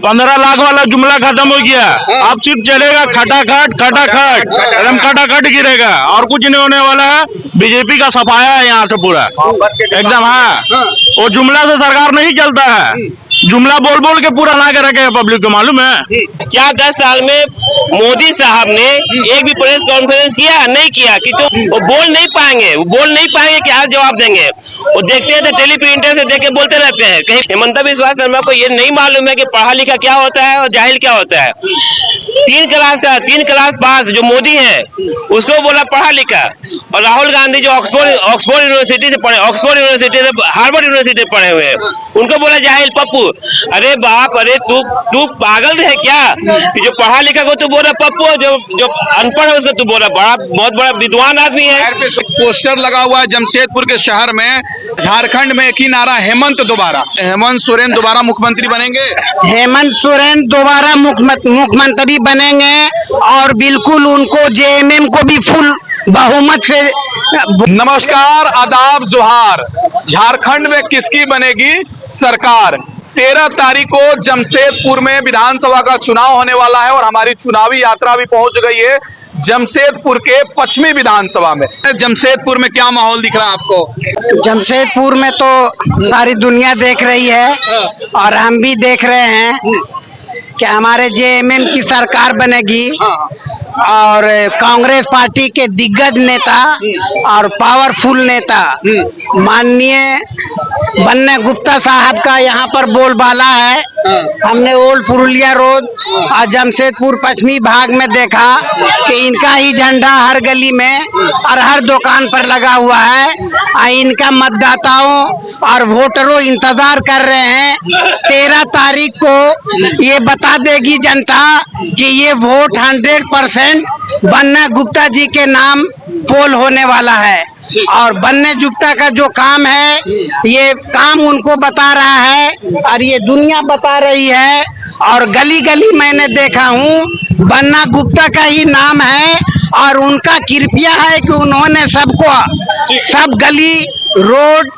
15 लाख वाला जुमला खत्म हो गया। अब सिर्फ चलेगा खटाखट खटाखट, एकदम खटाखट गिरेगा और कुछ नहीं होने वाला है। बीजेपी का सफाया है यहाँ से पूरा एकदम। हाँ, वो जुमला से सरकार नहीं चलता है, जुमला बोल बोल के पूरा ला के रखे पब्लिक को, मालूम है क्या 10 साल में मोदी साहब ने एक भी प्रेस कॉन्फ्रेंस किया? नहीं किया। क्योंकि वो बोल नहीं पाएंगे, क्या जवाब देंगे? वो देखते हैं तो टेली प्रिंटर से देख के बोलते रहते हैं। कहीं हेमंत बिस्वा शर्मा को ये नहीं मालूम है कि पढ़ा लिखा क्या होता है और जाहिल क्या होता है। 3 क्लास पास जो मोदी है उसको बोला पढ़ा लिखा, और राहुल गांधी जो ऑक्सफोर्ड यूनिवर्सिटी से पढ़े, हार्वर्ड यूनिवर्सिटी से पढ़े हुए हैं, उनको बोला जाहिल पप्पू। अरे बाप, अरे तू पागल है क्या? जो पढ़ा लिखा को तू बोला पप्पू, जो अनपढ़ है उसको तू बोला बहुत बड़ा विद्वान आदमी है। पोस्टर लगा हुआ है जमशेदपुर के शहर में, झारखंड में एक ही नारा, हेमंत सोरेन दोबारा मुख्यमंत्री बनेंगे। हेमंत सोरेन दोबारा मुख्यमंत्री बनेंगे और बिल्कुल उनको जेएमएम को भी फुल बहुमत से। नमस्कार, आदाब, जोहार। झारखंड में किसकी बनेगी सरकार? 13 तारीख को जमशेदपुर में विधानसभा का चुनाव होने वाला है और हमारी चुनावी यात्रा भी पहुंच गई है जमशेदपुर के पश्चिमी विधानसभा में। जमशेदपुर में क्या माहौल दिख रहा है आपको? जमशेदपुर में तो सारी दुनिया देख रही है और हम भी देख रहे हैं कि हमारे जेएमएम की सरकार बनेगी और कांग्रेस पार्टी के दिग्गज नेता और पावरफुल नेता माननीय बन्ना गुप्ता साहब का यहाँ पर बोलबाला है। हमने ओल्ड पुरुलिया रोड और जमशेदपुर पश्चिमी भाग में देखा कि इनका ही झंडा हर गली में और हर दुकान पर लगा हुआ है और इनका मतदाताओं और वोटरों इंतजार कर रहे हैं। 13 तारीख को ये बता देगी जनता कि ये वोट 100% बन्ना गुप्ता जी के नाम पोल होने वाला है और बन्ना गुप्ता का जो काम है ये काम उनको बता रहा है और ये दुनिया बता रही है। और गली गली मैंने देखा हूँ बन्ना गुप्ता का ही नाम है और उनका कृपया है कि उन्होंने सबको, सब गली रोड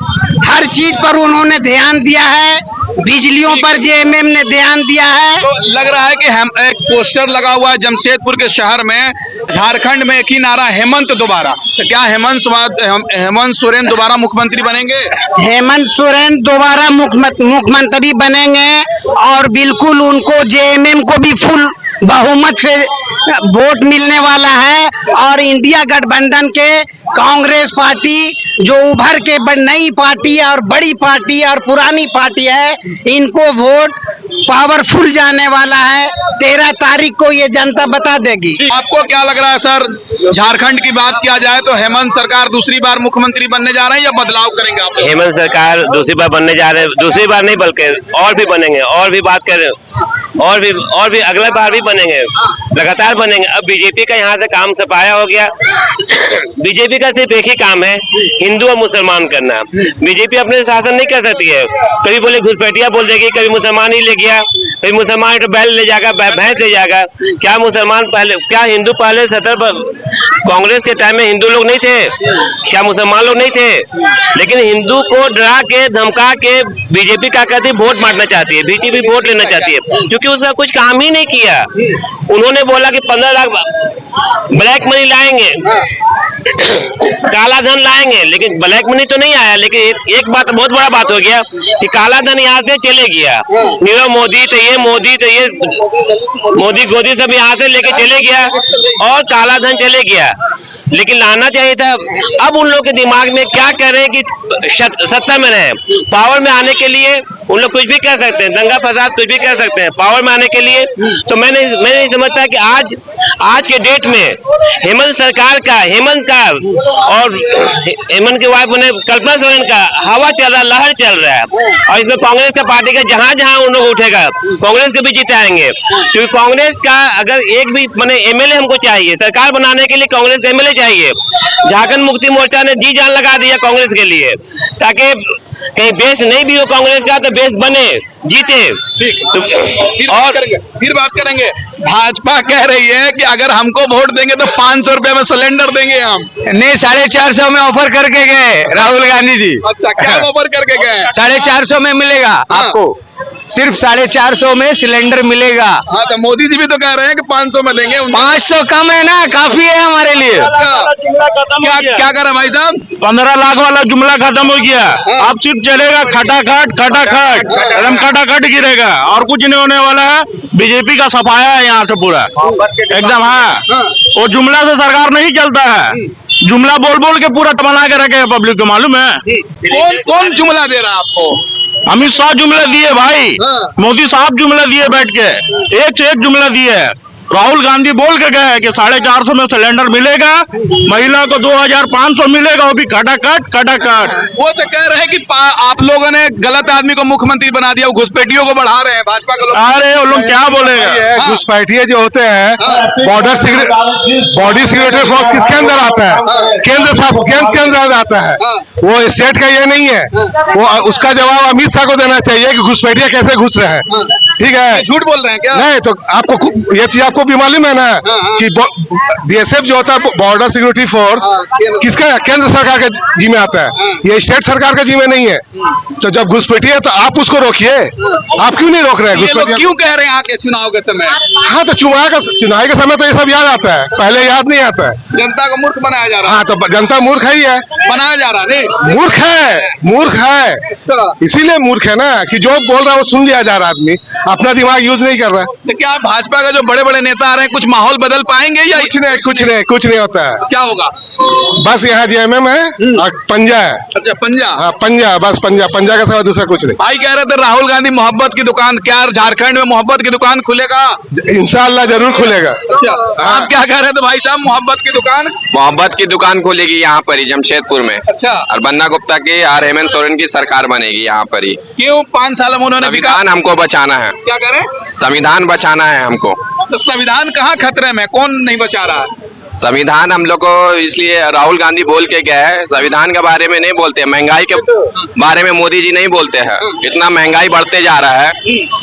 हर चीज पर उन्होंने ध्यान दिया है। बिजलियों पर जेएमएम ने ध्यान दिया है। तो लग रहा है कि हम एक पोस्टर लगा हुआ है जमशेदपुर के शहर में, झारखंड में एक ही नारा, हेमंत दोबारा। तो क्या हेमंत सोरेन दोबारा मुख्यमंत्री बनेंगे? हेमंत सोरेन दोबारा मुख्यमंत्री बनेंगे और बिल्कुल उनको जेएमएम को भी फुल बहुमत से वोट मिलने वाला है। और इंडिया गठबंधन के कांग्रेस पार्टी जो उभर के नई पार्टी है और बड़ी पार्टी और पुरानी पार्टी है, इनको वोट पावरफुल जाने वाला है। 13 तारीख को ये जनता बता देगी। आपको क्या लग रहा है सर, झारखंड की बात किया जाए तो हेमंत सरकार दूसरी बार मुख्यमंत्री बनने जा रहे हैं या बदलाव करेंगे आप? हेमंत सरकार दूसरी बार बनने जा रहे हैं, दूसरी बार नहीं बल्कि और भी बनेंगे, और भी बात करें, और भी अगला बार भी बनेंगे, लगातार बनेंगे। अब बीजेपी का यहाँ से काम सफाया हो गया। बीजेपी का सिर्फ एक ही काम है, हिंदू और मुसलमान करना। बीजेपी अपने शासन नहीं कर सकती है। कभी बोले घुसपैठिया बोल देगी, कभी मुसलमान ही ले गया, कभी मुसलमान तो बैल ले जाएगा, भैंस ले जाएगा। क्या मुसलमान पहले, क्या हिंदू पहले 70 कांग्रेस के टाइम में हिंदू लोग नहीं थे? क्या मुसलमान लोग नहीं थे? लेकिन हिंदू को डरा के धमका के बीजेपी क्या कहती है, वोट मारना चाहती है। बीजेपी वोट लेना चाहती है क्योंकि उसका कुछ काम ही नहीं किया। उन्होंने बोला कि 15 लाख ब्लैक मनी लाएंगे, काला धन लाएंगे, लेकिन ब्लैक मनी तो नहीं आया। लेकिन एक बात, बहुत बड़ा बात हो गया कि काला धन यहाँ से चले गया। नीरव मोदी तो ये मोदी गोदी सब यहाँ से लेके चले गया और काला धन चले गया। लेकिन लाना चाहिए था। अब उन लोग के दिमाग में क्या कह रहे हैं कि सत्ता में रहे, पावर में आने के लिए उन लोग कुछ भी कर सकते हैं, दंगा फसाद कुछ भी कर सकते हैं पावर में आने के लिए। तो मैं नहीं समझता कि आज के डेट में हेमंत सरकार का, हेमंत का और हेमंत की वाइफ ने कल्पना सोरेन का हवा चल रहा, लहर चल रहा है। और इसमें कांग्रेस का पार्टी का जहां उन लोग उठेगा कांग्रेस को भी जिताएंगे। क्योंकि कांग्रेस का अगर एक भी एमएलए हमको चाहिए, सरकार बनाने के लिए कांग्रेस का एमएलए चाहिए। झारखंड मुक्ति मोर्चा ने जी जान लगा दिया कांग्रेस के लिए, ताकि कहीं बेस नहीं भी हो कांग्रेस का तो बेस बने, जीते। फिर बात करेंगे। भाजपा कह रही है कि अगर हमको वोट देंगे तो 500 रुपए में सिलेंडर देंगे हम। नहीं, 450 में ऑफर करके गए राहुल गांधी जी। अच्छा, क्या ऑफर करके गए? 450 में मिलेगा आपको। सिर्फ 450 में सिलेंडर मिलेगा। हाँ तो मोदी जी भी तो कह रहे हैं कि 500 में देंगे। 500 कम है ना, काफी है हमारे लिए। क्या क्या कर रहे हैं भाई साहब? 15 लाख वाला जुमला खत्म हो गया। अब सिर्फ चलेगा खटाखट खटाखट, एकदम खटाखट गिरेगा और कुछ नहीं होने वाला है। बीजेपी का सफाया है यहाँ से पूरा एकदम। हाँ, वो जुमला से सरकार नहीं चलता है। जुमला बोल बोल के पूरा बना के रखे पब्लिक को, मालूम है? कौन कौन जुमला दे रहा है आपको? अमित शाह जुमला दिए भाई, मोदी साहब जुमला दिए बैठ के, एक से एक जुमला दिए। राहुल गांधी बोल के गए कि 450 में सिलेंडर मिलेगा, महिला को 2500 मिलेगा, वो भी खटाखट खटाखट। वो तो कह रहे हैं कि आप लोगों ने गलत आदमी को मुख्यमंत्री बना दिया, घुसपैठियों को बढ़ा रहे हैं भाजपा के लोग। अरे वो लोग क्या बोलेगा? घुसपैठिए जो होते हैं, बॉडी सिक्योरिटी फोर्स किसके अंदर आता है? केंद्र के अंदर आता है। वो स्टेट का ये नहीं है। वो उसका जवाब अमित शाह को देना चाहिए कि घुसपैठिए कैसे घुस रहे हैं। ठीक है, झूठ बोल रहे हैं क्या? नहीं तो आपको ये चीज आपको भी मालूम है ना कि बीएसएफ जो होता है, बॉर्डर सिक्योरिटी फोर्स, किसका? केंद्र सरकार के जिम्मे आता है, ये स्टेट सरकार के जिम्मे नहीं है। तो जब घुसपैठी है तो आप उसको रोकिए। आप क्यों नहीं रोक रहे हैं? ये लोग क्यों कह रहे हैं आके चुनाव के समय? हाँ तो चुनाव के समय तो ये सब याद आता है, पहले याद नहीं आता है। जनता को मूर्ख बनाया जा रहा है। हाँ तो जनता मूर्ख ही है, बनाया जा रहा नहीं, मूर्ख है। अच्छा, इसीलिए मूर्ख है ना कि जो बोल रहा है वो सुन लिया जा रहा, आदमी अपना दिमाग यूज नहीं कर रहा है। तो क्या भाजपा का जो बड़े बड़े नेता आ रहे हैं कुछ माहौल बदल पाएंगे या कुछ नहीं होता है। क्या होगा? बस यहाँ जेएमएम है और पंजा है। अच्छा, पंजा। हाँ पंजा, बस पंजा के सिवा दूसरा कुछ नहीं। भाई कह रहे थे राहुल गांधी मोहब्बत की दुकान, क्या झारखंड में मोहब्बत की दुकान खुलेगा? इंशाल्लाह जरूर खुलेगा। अच्छा, आप क्या कह रहे थे भाई साहब? मोहब्बत की दुकान? मोहब्बत की दुकान खुलेगी यहाँ पर ही जमशेदपुर में। अच्छा, और बन्ना गुप्ता की और हेमंत सोरेन की सरकार बनेगी यहाँ पर ही। क्यों? 5 साल में उन्होंने संविधान हमको बचाना है। क्या करें? संविधान बचाना है हमको। तो संविधान कहाँ खतरे में? कौन नहीं बचा रहा है? संविधान हम लोग को इसलिए राहुल गांधी बोल के गए हैं, संविधान के बारे में नहीं बोलते, महंगाई के बारे में मोदी जी नहीं बोलते हैं। इतना महंगाई बढ़ते जा रहा है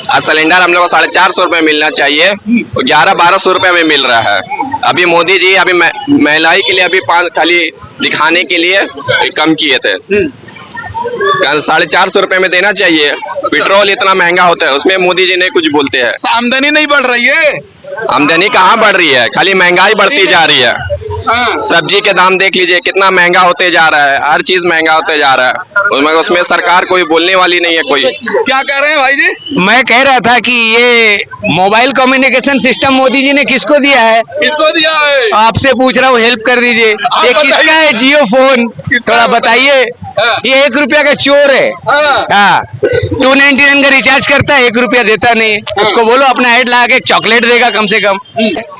और सिलेंडर हम लोग को 450 रुपए मिलना चाहिए, 1100-1200 रुपए में मिल रहा है। अभी मोदी जी अभी महंगाई के लिए अभी 5 खाली दिखाने के लिए कम किए थे। 450 रुपए में देना चाहिए। पेट्रोल इतना महंगा होता है, उसमें मोदी जी नहीं कुछ बोलते हैं। आमदनी नहीं बढ़ रही है? आमदनी कहाँ बढ़ रही है, खाली महंगाई बढ़ती जा रही है। सब्जी के दाम देख लीजिए कितना महंगा होते जा रहा है, हर चीज महंगा होते जा रहा है। उसमें सरकार कोई बोलने वाली नहीं है कोई। क्या कह रहे हैं भाई जी? मैं कह रहा था कि ये mobile communication system Modi ji ने किसको दिया है? किसको दिया है? आपसे पूछ रहा हूँ, हेल्प कर दीजिए। ये किसका है? जियो फोन, थोड़ा बताइए। ये 1 रुपया का चोर है। हाँ, 299 का रिचार्ज करता है, 1 रुपया देता नहीं। उसको बोलो अपना ऐड लगा के चॉकलेट देगा कम से कम।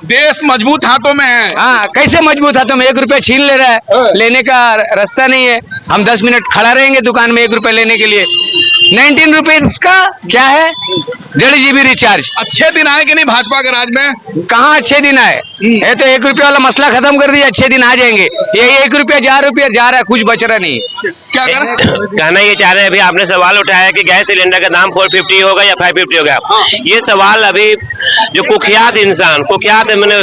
देश मजबूत हाथों में है। हाँ, कैसे मजबूत हाथों में? 1 रुपया छीन ले रहा है, लेने का रास्ता नहीं है। हम 10 मिनट खड़ा रहेंगे दुकान में 1 रुपया लेने के लिए। 19 रुपीज का क्या है? 1.5 GB रिचार्ज। अच्छे दिन आए कि नहीं भाजपा के राज में? कहाँ अच्छे दिन आए? ये तो 1 रुपया वाला मसला खत्म कर दिया, अच्छे दिन आ जाएंगे। ये 1 रुपया जा रहा है, कुछ बच रहा नहीं। क्या कर रहे हैं? कहना ये चाह रहे हैं, अभी आपने सवाल उठाया कि गैस सिलेंडर का दाम 450 होगा या 550 होगा। ये सवाल अभी जो कुख्यात मैंने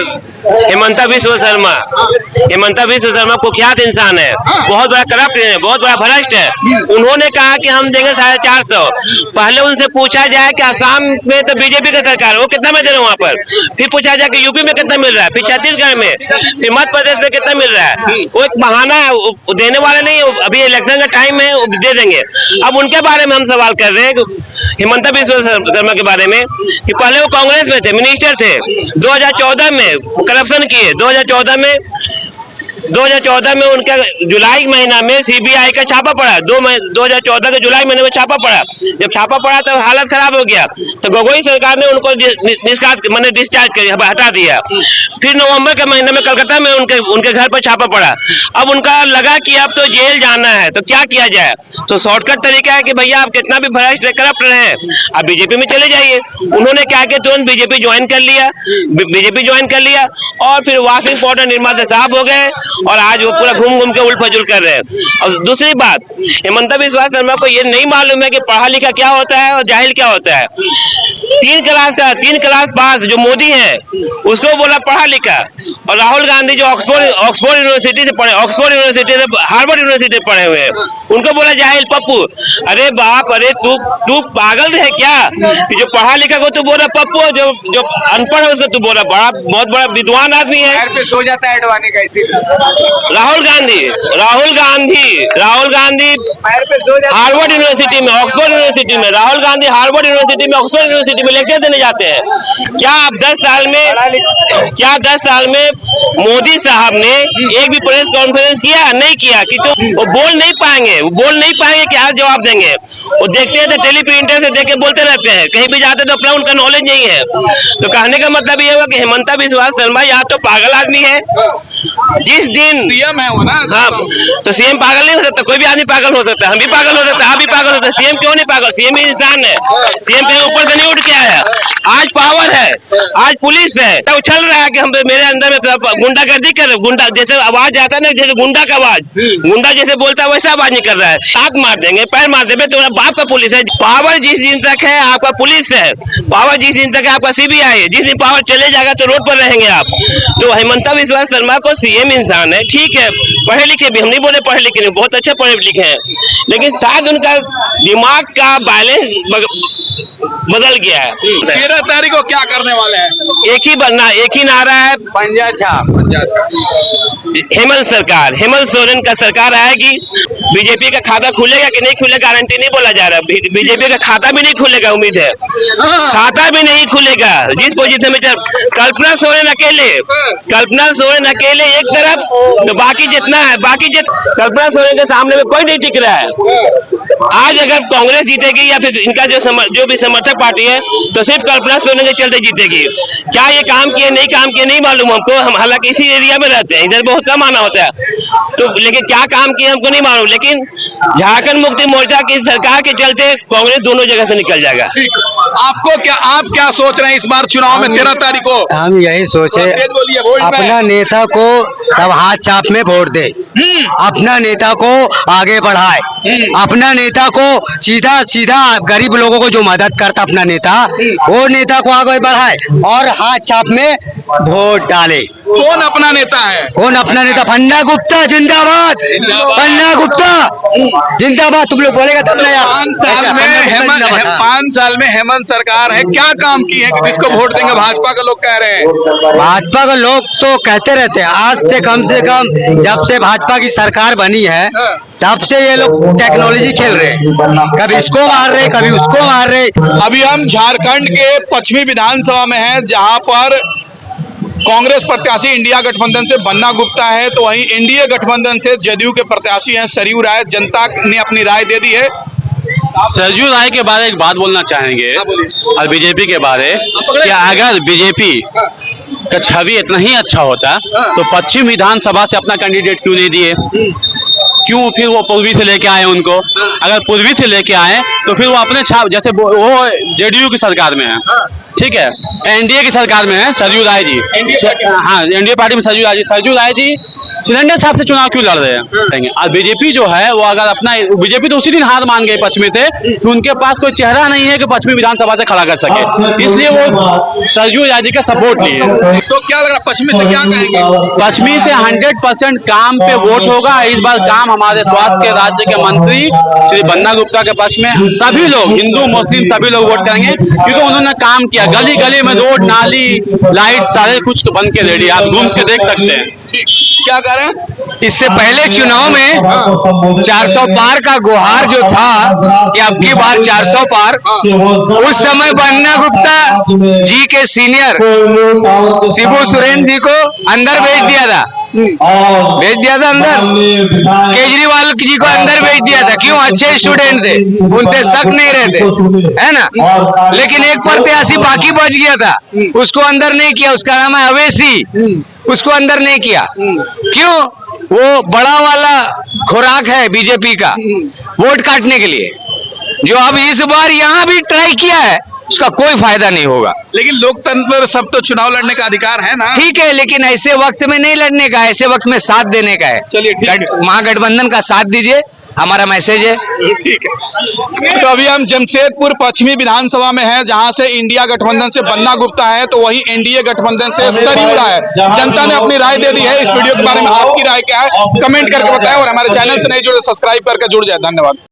हिमंता विश्व शर्मा कुख्यात इंसान है, बहुत बड़ा करप्ट है, बहुत बड़ा भ्रष्ट है। उन्होंने कहा कि हम देंगे 450। पहले उनसे पूछा जाए कि असम में तो बीजेपी का सरकार है, वो कितना में दे रहे हैं वहाँ पर। फिर पूछा जाए कि यूपी में कितना मिल रहा है, फिर छत्तीसगढ़ में, फिर मध्य प्रदेश में कितना मिल रहा है। वो एक बहाना है, वो देने वाले नहीं। अभी इलेक्शन का टाइम है, वो दे देंगे। अब उनके बारे में हम सवाल कर रहे हैं, हिमंता विश्व शर्मा के बारे में, कि पहले वो कांग्रेस में थे, मिनिस्टर थे। 2014 में करप्शन किए। 2014 में उनका जुलाई महीना में सीबीआई का छापा पड़ा। 2014 के जुलाई महीने में छापा पड़ा। जब छापा पड़ा तो हालत खराब हो गया, तो गोगोई सरकार ने उनको डिस्चार्ज कर हटा दिया। फिर नवंबर के महीने में कलकत्ता में उनके घर पर छापा पड़ा। अब उनका लगा कि अब तो जेल जाना है, तो क्या किया जाए? तो शॉर्टकट तरीका है कि भैया आप कितना भी भ्रष्ट करप्ट रहे, आप बीजेपी में चले जाइए। उन्होंने क्या किया, तुरंत बीजेपी ज्वाइन कर लिया और फिर वॉशिंग पाउडर निर्माता साहब हो गए और आज वो पूरा घूम घूम के उल फजुल कर रहे हैं। और दूसरी बात, हेमंता बिस्वा शर्मा को ये नहीं मालूम है कि पढ़ा लिखा क्या होता है और जाहिल क्या होता है। 3 क्लास पास जो मोदी है उसको बोला पढ़ा लिखा, और राहुल गांधी जो ऑक्सफोर्ड यूनिवर्सिटी से पढ़े, ऑक्सफोर्ड यूनिवर्सिटी से हार्वर्ड यूनिवर्सिटी से पढ़े हुए हैं, उनको बोला जाहिल पप्पू। अरे बाप, अरे तू पागल है क्या? जो पढ़ा लिखा को तू बोला पप्पू, जो अनपढ़ है उसको तू बोला बहुत बड़ा विद्वान आदमी है। पैर पे सो जाता है अडवाणी का इसी राहुल गांधी पैर पे सो जाता हार्वर्ड यूनिवर्सिटी में, ऑक्सफोर्ड यूनिवर्सिटी में, राहुल गांधी हार्वर्ड यूनिवर्सिटी में, ऑक्सफोर्ड यूनिवर्सिटी में लेक्चर देने जाते हैं। क्या आप 10 साल में मोदी साहब ने एक भी प्रेस कॉन्फ्रेंस किया? नहीं किया। कि तो वो बोल नहीं पाएंगे कि आज जवाब देंगे। वो देखते हैं तो टेलीप्रिंटर से देख के बोलते रहते हैं, कहीं भी जाते तो अपना उनका नॉलेज नहीं है। तो कहने का मतलब ये हुआ कि हेमंता बिस्वा शर्मा या तो पागल आदमी है, जिस दिन सीएम है वो ना। हाँ, तो सीएम पागल नहीं हो सकता, कोई भी आदमी पागल हो सकता है, हम भी पागल हो सकते हैं, आप भी पागल हो सकते हैं। सीएम क्यों नहीं पागल? सीएम ही इंसान है, सीएम कहीं ऊपर से नहीं उठ के आया। आज पावर है, आज पुलिस है, तो उछल रहा है कि हम मेरे अंदर में गुंडागर्दी कर, गुंडा जैसे आवाज आता है ना, जैसे गुंडा का आवाज, गुंडा जैसे बोलता है वैसा आवाज नहीं कर रहा है। हाथ मार देंगे, पैर मार देंगे, तुम्हारा बाप का पुलिस है। पावर जिस दिन तक है आपका पुलिस है, पावर जिस दिन तक है आपका सीबीआई है, जिस दिन पावर चले जाएगा तो रोड पर रहेंगे आप। तो हेमंता बिस्वा शर्मा को सीएम इंसान है, ठीक है, पढ़े लिखे भी, हम नहीं बोले पढ़े लिखे नहीं, बहुत अच्छे पढ़े लिखे हैं, लेकिन शायद उनका दिमाग का बैलेंस बदल गया है। 13 तारीख को क्या करने वाले हैं? एक ही नारा है, पंजा छाप। हेमंत सोरेन का सरकार आएगी। बीजेपी का खाता खुलेगा कि नहीं खुलेगा गारंटी नहीं बोला जा रहा। बीजेपी का खाता भी नहीं खुलेगा, उम्मीद है खाता भी नहीं खुलेगा। जिस पोजीशन में कल्पना सोरेन अकेले एक तरफ, तो बाकी जितना है, कल्पना सोरेन के सामने में कोई नहीं टिक रहा है। आज अगर कांग्रेस जीतेगी या फिर इनका जो भी समर्थक पार्टी है, तो सिर्फ कल्पना सोरेन के चलते जीतेगी। क्या ये काम किए नहीं मालूम हमको, हम हालांकि इसी एरिया में रहते हैं, इधर बहुत कम आना होता है, तो लेकिन क्या काम किए हमको नहीं मालूम। लेकिन झारखंड मुक्ति मोर्चा की सरकार के चलते कांग्रेस दोनों जगह से निकल जाएगा। आप क्या सोच रहे हैं इस बार चुनाव में 13 तारीख को? हम यही सोचे, अपना नेता को सब हाथ चाप में वोट दे, अपना नेता को आगे बढ़ाए, अपना नेता को सीधा गरीब लोगों को जो मदद करता अपना नेता, वो नेता को आगे बढ़ाए और हाथ चाप में वोट डाले। कौन अपना नेता है? पन्ना गुप्ता जिंदाबाद, पन्ना गुप्ता जिंदाबाद। तुम लोग बोलेगा तब ना यार। 5 साल में हेमंत सरकार है, क्या काम की है कि जिसको वोट देंगे? भाजपा के लोग कह रहे हैं। भाजपा के लोग तो कहते रहते हैं, आज से कम जब से भाजपा की सरकार बनी है तब से ये लोग टेक्नोलॉजी खेल रहे हैं, कभी इसको मार रहे, कभी उसको मार रहे। अभी हम झारखंड के पश्चिमी विधानसभा में हैं, जहां पर कांग्रेस प्रत्याशी इंडिया गठबंधन से बन्ना गुप्ता है, तो वहीं एनडीए गठबंधन से जदयू के प्रत्याशी हैं सरयू राय। जनता ने अपनी राय दे दी है। सरयू राय के बारे में एक बात बोलना चाहेंगे और बीजेपी के बारे, कि अगर बीजेपी का छवि इतना ही अच्छा होता तो पश्चिम विधानसभा से अपना कैंडिडेट क्यों नहीं दिए? क्यों फिर वो पूर्वी से लेके आए उनको? अगर पूर्वी से लेके आए तो फिर वो अपने छाप, जैसे वो जेडीयू की सरकार में है, ठीक है, एनडीए की सरकार में है सरयू राय जी, हाँ एनडीए पार्टी में सरयू राय जी सिलेंडर साहब से चुनाव क्यों लड़ रहे हैं? और बीजेपी जो है वो अगर अपना, बीजेपी तो उसी दिन हार मान गई पश्चिमी से कि उनके पास कोई चेहरा नहीं है कि पश्चिमी विधानसभा से खड़ा कर सके, इसलिए वो सरयू राय जी का सपोर्ट लिए। तो क्या लग रहा है पश्चिमी से क्या कहेंगे? पश्चिमी से 100% काम पे वोट होगा। इस बार काम हमारे स्वास्थ्य के राज्य के मंत्री श्री बन्ना गुप्ता के पक्ष में सभी लोग, हिंदू मुस्लिम सभी लोग वोट करेंगे, क्योंकि उन्होंने काम किया। गली गली में रोड, नाली, लाइट सारे कुछ तो बन के रेडी, आप घूम के देख सकते हैं। क्या कह रहे हैं? इससे पहले चुनाव में 400 पार का गुहार जो था कि अब की बार 400 पार, उस समय बन्ना गुप्ता जी के सीनियर शिबू सोरेन जी को अंदर भेज दिया था अंदर, केजरीवाल जी को अंदर भेज दिया था। क्यों? अच्छे स्टूडेंट थे, उनसे शक नहीं रहते, है ना। लेकिन एक प्रत्याशी बाकी बच गया था, उसको अंदर नहीं किया, उसका नाम है अवैसी, उसको अंदर नहीं किया। क्यों? वो बड़ा वाला खुराक है बीजेपी का वोट काटने के लिए, जो अब इस बार यहाँ भी ट्राई किया है उसका कोई फायदा नहीं होगा। लेकिन लोकतंत्र सब तो चुनाव लड़ने का अधिकार है ना। ठीक है, लेकिन ऐसे वक्त में नहीं लड़ने का है, ऐसे वक्त में साथ देने का है। चलिए ठीक है। महागठबंधन का साथ दीजिए, हमारा मैसेज है। ठीक है। तो अभी हम जमशेदपुर पश्चिमी विधानसभा में हैं, जहां से इंडिया गठबंधन से बन्ना गुप्ता है तो वहीं एनडीए गठबंधन से सरयू राय है। जनता ने अपनी राय दे दी है। इस वीडियो के बारे में आपकी राय क्या है, कमेंट करके बताएं और हमारे चैनल से नहीं जुड़े सब्सक्राइब करके जुड़ जाए। धन्यवाद।